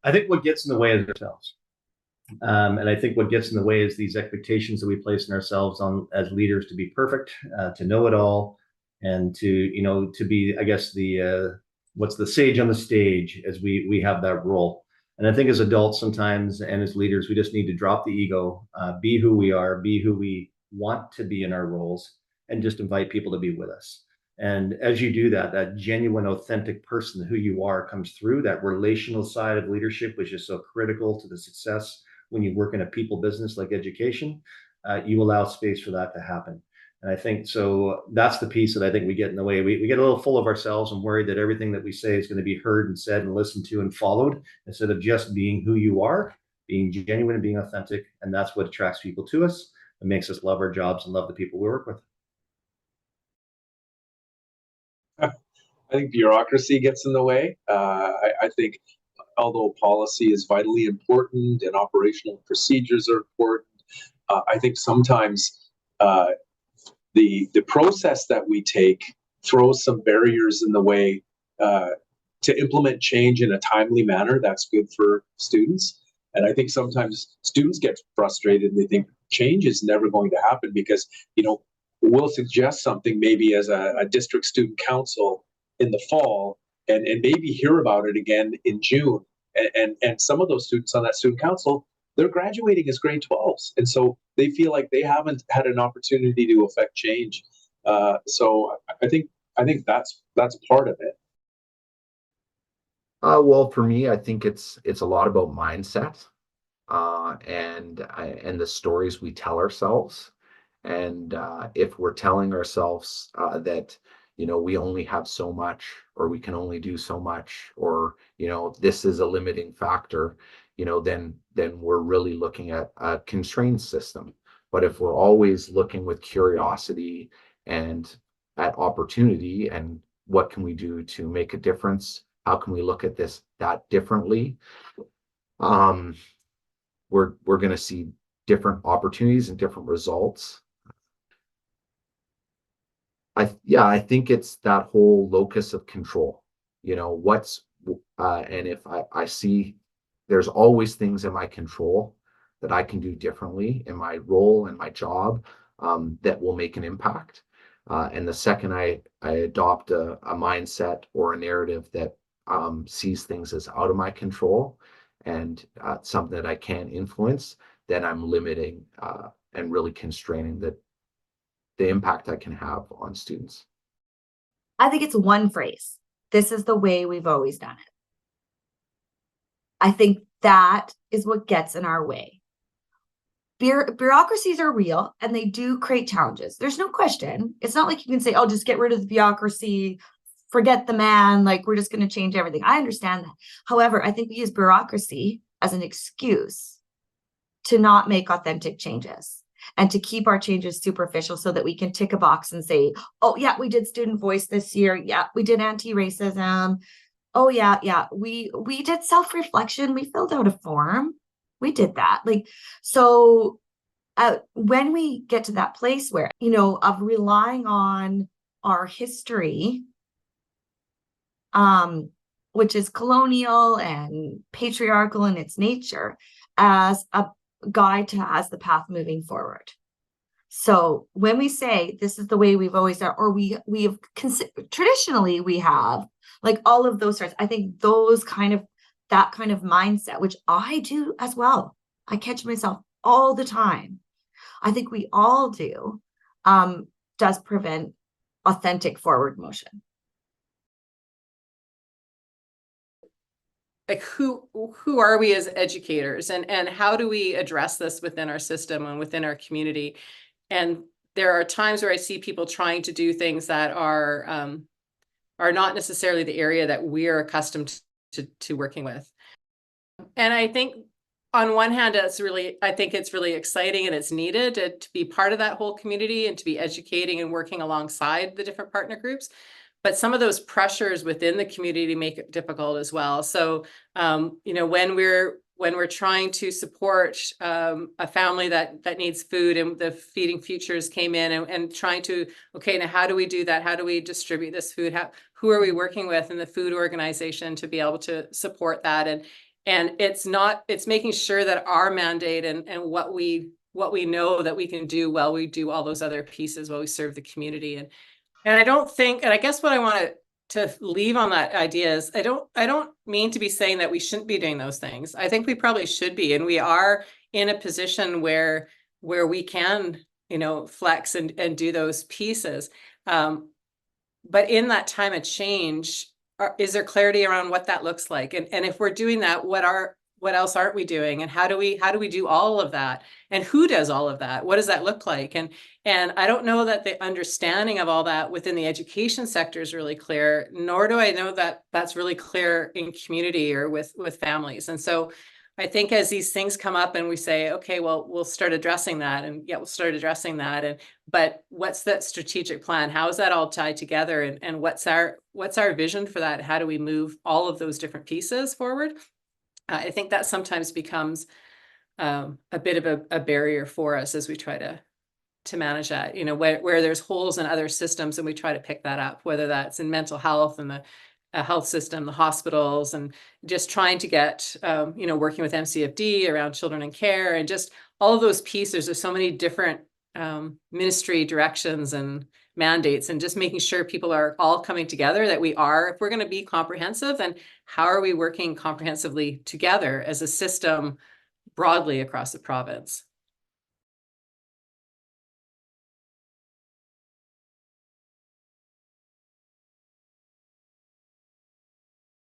I think what gets in the way is ourselves. And I think what gets in the way is these expectations that we place in ourselves on as leaders to be perfect, to know it all, and to be, I guess, the what's the sage on the stage as we have that role. And I think as adults sometimes and as leaders, we just need to drop the ego, be who we are, be who we want to be in our roles, and just invite people to be with us. And as you do that, that genuine, authentic person who you are comes through. That relational side of leadership, which is so critical to the success when you work in a people business like education, you allow space for that to happen. And I think so that's the piece that I think we get in the way. We get a little full of ourselves and worried that everything that we say is going to be heard and said and listened to and followed instead of just being who you are, being genuine and being authentic. And that's what attracts people to us and makes us love our jobs and love the people we work with. I think bureaucracy gets in the way. I think although policy is vitally important and operational procedures are important, I think sometimes the process that we take throws some barriers in the way to implement change in a timely manner that's good for students. And I think sometimes students get frustrated and they think change is never going to happen because, we'll suggest something maybe as a district student council in the fall and maybe hear about it again in June. And some of those students on that student council, they're graduating as grade 12s. And so they feel like they haven't had an opportunity to affect change. So I think that's part of it. Well, for me, I think it's a lot about mindset, and the stories we tell ourselves. And if we're telling ourselves that we only have so much, or we can only do so much, or this is a limiting factor, then we're really looking at a constrained system. But if we're always looking with curiosity and at opportunity and what can we do to make a difference, how can we look at that differently, we're going to see different opportunities and different results. I think it's that whole locus of control. And if I see there's always things in my control that I can do differently in my role and my job, that will make an impact. And the second I adopt a mindset or a narrative that sees things as out of my control and something that I can't influence, then I'm limiting and really constraining the impact I can have on students. I think it's one phrase. This is the way we've always done it. I think that is what gets in our way. Bureaucracies are real and they do create challenges. There's no question. It's not like you can say, oh, just get rid of the bureaucracy, forget the man, like we're just going to change everything. I understand that. However, I think we use bureaucracy as an excuse to not make authentic changes and to keep our changes superficial so that we can tick a box and say, oh, yeah, we did student voice this year. Yeah, we did anti-racism. Oh, yeah, we did self-reflection. We filled out a form. We did that. So when we get to that place where, of relying on our history, which is colonial and patriarchal in its nature, as a guide to as the path moving forward. So when we say this is the way we've always done, or we have traditionally we have, like all of those sorts, I think that kind of mindset, which I do as well. I catch myself all the time. I think we all do, does prevent authentic forward motion. Like who are we as educators, and how do we address this within our system and within our community? And there are times where I see people trying to do things that are not necessarily the area that we're accustomed to working with. And I think on one hand, I think it's really exciting and it's needed to be part of that whole community and to be educating and working alongside the different partner groups. But some of those pressures within the community make it difficult as well. So, when we're trying to support a family that needs food, and the Feeding Futures came in and trying to, okay, now how do we do that? How do we distribute this food? Who are we working with in the food organization to be able to support that? And it's making sure that our mandate and what we know that we can do while we do all those other pieces while we serve the community. And I don't think, and I guess what I want to leave on that idea is I don't mean to be saying that we shouldn't be doing those things. I think we probably should be, and we are in a position where we can, flex and do those pieces. But in that time of change, is there clarity around what that looks like? And if we're doing that, what else aren't we doing? And how do we do all of that? And who does all of that? What does that look like? And I don't know that the understanding of all that within the education sector is really clear, nor do I know that that's really clear in community or with families. And so I think as these things come up and we say, okay, well, we'll start addressing that, and we'll start addressing that. But what's that strategic plan? How is that all tied together? And what's our vision for that? How do we move all of those different pieces forward? I think that sometimes becomes a bit of a barrier for us as we try to manage that, where there's holes in other systems, and we try to pick that up, whether that's in mental health and the health system, the hospitals, and just trying to get, working with MCFD around children in care, and just all of those pieces. There's so many different ministry directions and mandates, and just making sure people are all coming together, that if we're going to be comprehensive, then how are we working comprehensively together as a system broadly across the province?